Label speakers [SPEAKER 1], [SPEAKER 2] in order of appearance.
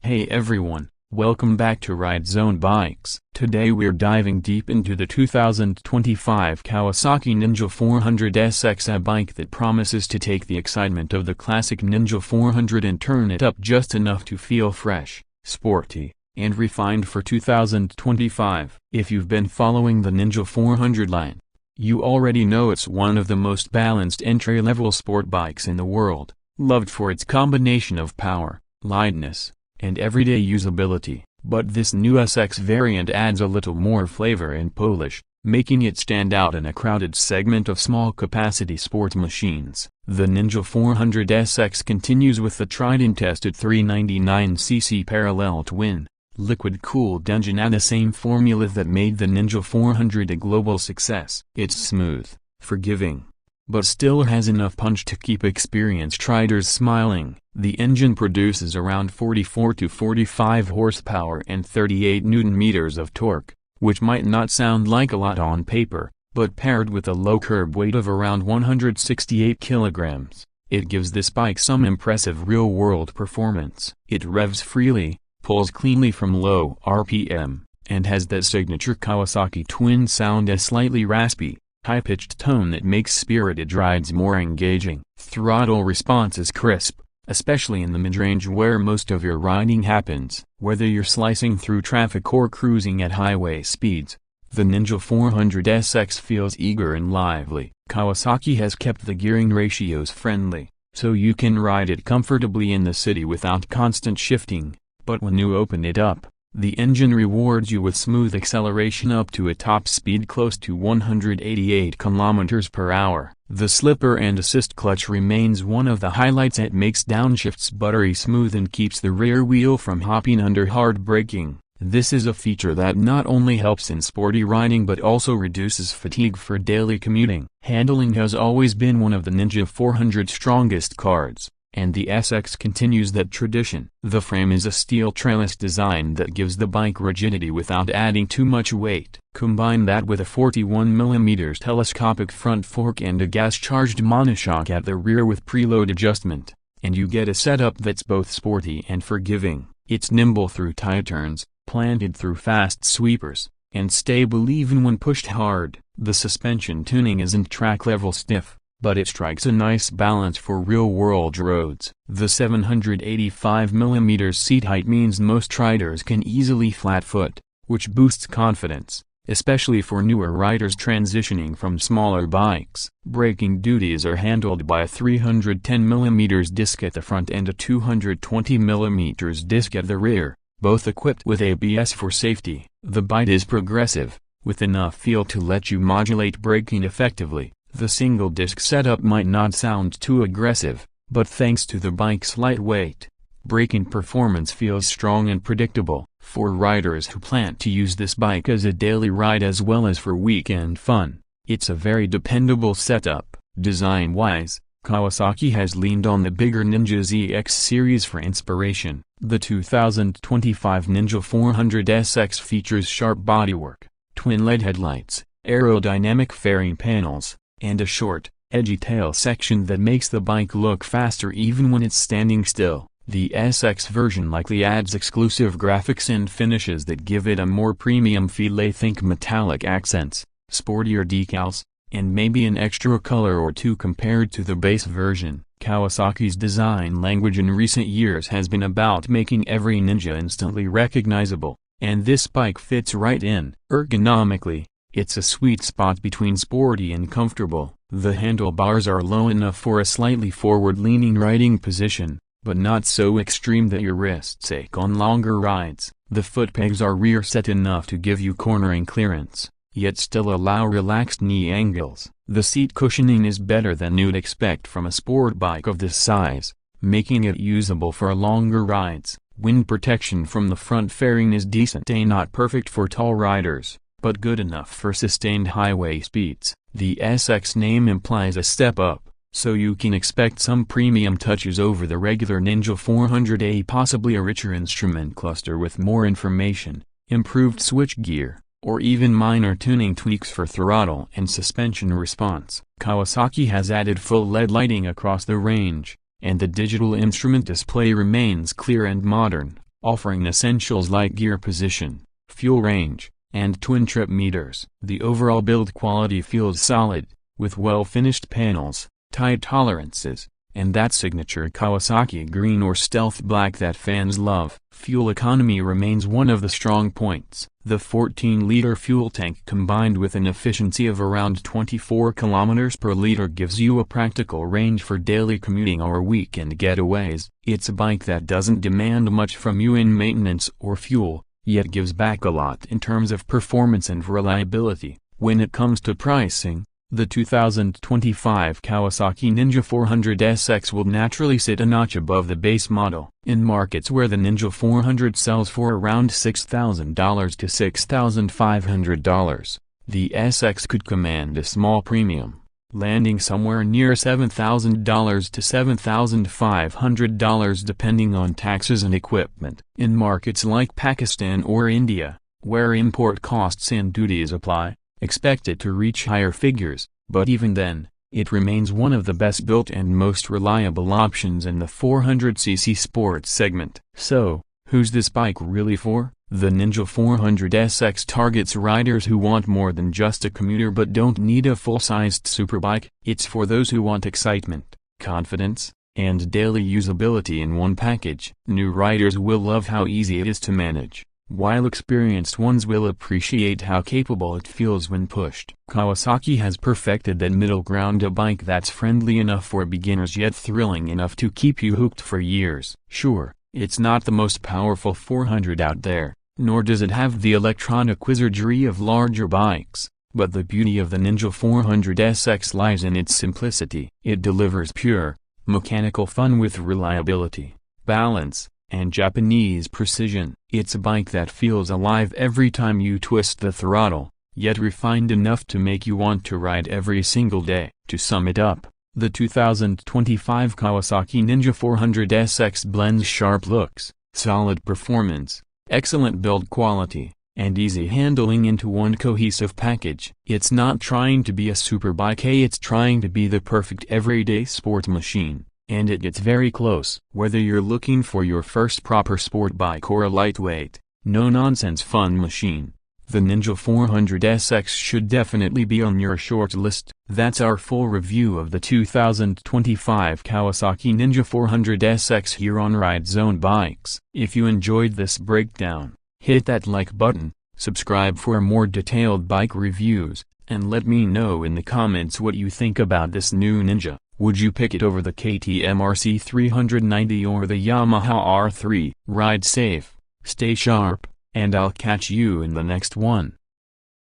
[SPEAKER 1] Hey everyone, welcome back to RideZoneBikes. Today we're diving deep into the 2025 Kawasaki Ninja 400SX, a bike that promises to take the excitement of the classic Ninja 400 and turn it up just enough to feel fresh, sporty, and refined for 2025. If you've been following the Ninja 400 line, you already know it's one of the most balanced entry-level sport bikes in the world, loved for its combination of power, lightness, and everyday usability. But this new SX variant adds a little more flavor and polish, making it stand out in a crowded segment of small-capacity sports machines. The Ninja 400SX continues with the tried-and-tested 399cc parallel twin, liquid-cooled engine and the same formula that made the Ninja 400 a global success. It's smooth, forgiving, but still has enough punch to keep experienced riders smiling. The engine produces around 44 to 45 horsepower and 38 Nm of torque, which might not sound like a lot on paper, but paired with a low curb weight of around 168 kilograms, it gives this bike some impressive real-world performance. It revs freely, pulls cleanly from low RPM, and has that signature Kawasaki twin sound, a slightly raspy, high-pitched tone that makes spirited rides more engaging. Throttle response is crisp, especially in the mid-range where most of your riding happens. Whether you're slicing through traffic or cruising at highway speeds, the Ninja 400SX feels eager and lively. Kawasaki has kept the gearing ratios friendly, so you can ride it comfortably in the city without constant shifting, but when you open it up, the engine rewards you with smooth acceleration up to a top speed close to 188 km/h. The slipper and assist clutch remains one of the highlights. It makes downshifts buttery smooth and keeps the rear wheel from hopping under hard braking. This is a feature that not only helps in sporty riding but also reduces fatigue for daily commuting. Handling has always been one of the Ninja 400's strongest cards, and the SX continues that tradition. The frame is a steel trellis design that gives the bike rigidity without adding too much weight. Combine that with a 41mm telescopic front fork and a gas-charged monoshock at the rear with preload adjustment, and you get a setup that's both sporty and forgiving. It's nimble through tight turns, planted through fast sweepers, and stable even when pushed hard. The suspension tuning isn't track-level stiff, but it strikes a nice balance for real-world roads. The 785mm seat height means most riders can easily flat-foot, which boosts confidence, especially for newer riders transitioning from smaller bikes. Braking duties are handled by a 310mm disc at the front and a 220mm disc at the rear, both equipped with ABS for safety. The bite is progressive, with enough feel to let you modulate braking effectively. The single-disc setup might not sound too aggressive, but thanks to the bike's lightweight, braking performance feels strong and predictable. For riders who plan to use this bike as a daily ride as well as for weekend fun, it's a very dependable setup. Design-wise, Kawasaki has leaned on the bigger Ninja ZX series for inspiration. The 2025 Ninja 400SX features sharp bodywork, twin LED headlights, aerodynamic fairing panels, and a short, edgy tail section that makes the bike look faster even when it's standing still. The SX version likely adds exclusive graphics and finishes that give it a more premium feel. Think metallic accents, sportier decals, and maybe an extra color or two compared to the base version. Kawasaki's design language in recent years has been about making every Ninja instantly recognizable, and this bike fits right in. Ergonomically, it's a sweet spot between sporty and comfortable. The handlebars are low enough for a slightly forward-leaning riding position, but not so extreme that your wrists ache on longer rides. The foot pegs are rear set enough to give you cornering clearance, yet still allow relaxed knee angles. The seat cushioning is better than you'd expect from a sport bike of this size, making it usable for longer rides. Wind protection from the front fairing is decent, not perfect for tall riders, but good enough for sustained highway speeds. The SX name implies a step up, so you can expect some premium touches over the regular Ninja 400A, possibly a richer instrument cluster with more information, improved switchgear, or even minor tuning tweaks for throttle and suspension response. Kawasaki has added full LED lighting across the range, and the digital instrument display remains clear and modern. offering essentials like gear position, fuel range, and twin-trip meters. The overall build quality feels solid, with well-finished panels, tight tolerances, and that signature Kawasaki green or stealth black that fans love. Fuel economy remains one of the strong points. The 14-liter fuel tank combined with an efficiency of around 24 km per liter gives you a practical range for daily commuting or weekend getaways. It's a bike that doesn't demand much from you in maintenance or fuel, yet gives back a lot in terms of performance and reliability. When it comes to pricing, the 2025 Kawasaki Ninja 400SX will naturally sit a notch above the base model. In markets where the Ninja 400 sells for around $6,000 to $6,500, the SX could command a small premium, landing somewhere near $7,000 to $7,500 depending on taxes and equipment. In markets like Pakistan or India, where import costs and duties apply, expect it to reach higher figures, but even then, it remains one of the best built and most reliable options in the 400cc sports segment. So, who's this bike really for? The Ninja 400SX targets riders who want more than just a commuter but don't need a full-sized superbike. It's for those who want excitement, confidence, and daily usability in one package. New riders will love how easy it is to manage, while experienced ones will appreciate how capable it feels when pushed. Kawasaki has perfected that middle ground, a bike that's friendly enough for beginners yet thrilling enough to keep you hooked for years. Sure, it's not the most powerful 400 out there, nor does it have the electronic wizardry of larger bikes, but the beauty of the Ninja 400SX lies in its simplicity. It delivers pure, mechanical fun with reliability, balance, and Japanese precision. It's a bike that feels alive every time you twist the throttle, yet refined enough to make you want to ride every single day. To sum it up, the 2025 Kawasaki Ninja 400SX blends sharp looks, solid performance, excellent build quality, and easy handling into one cohesive package. It's not trying to be a superbike, it's trying to be the perfect everyday sport machine. And it gets very close. Whether you're looking for your first proper sport bike or a lightweight, no-nonsense fun machine, the Ninja 400SX should definitely be on your short list. That's our full review of the 2025 Kawasaki Ninja 400SX here on RideZoneBikes. If you enjoyed this breakdown, hit that like button, subscribe for more detailed bike reviews, and let me know in the comments what you think about this new Ninja. Would you pick it over the KTM RC 390 or the Yamaha R3? Ride safe, stay sharp, and I'll catch you in the next one.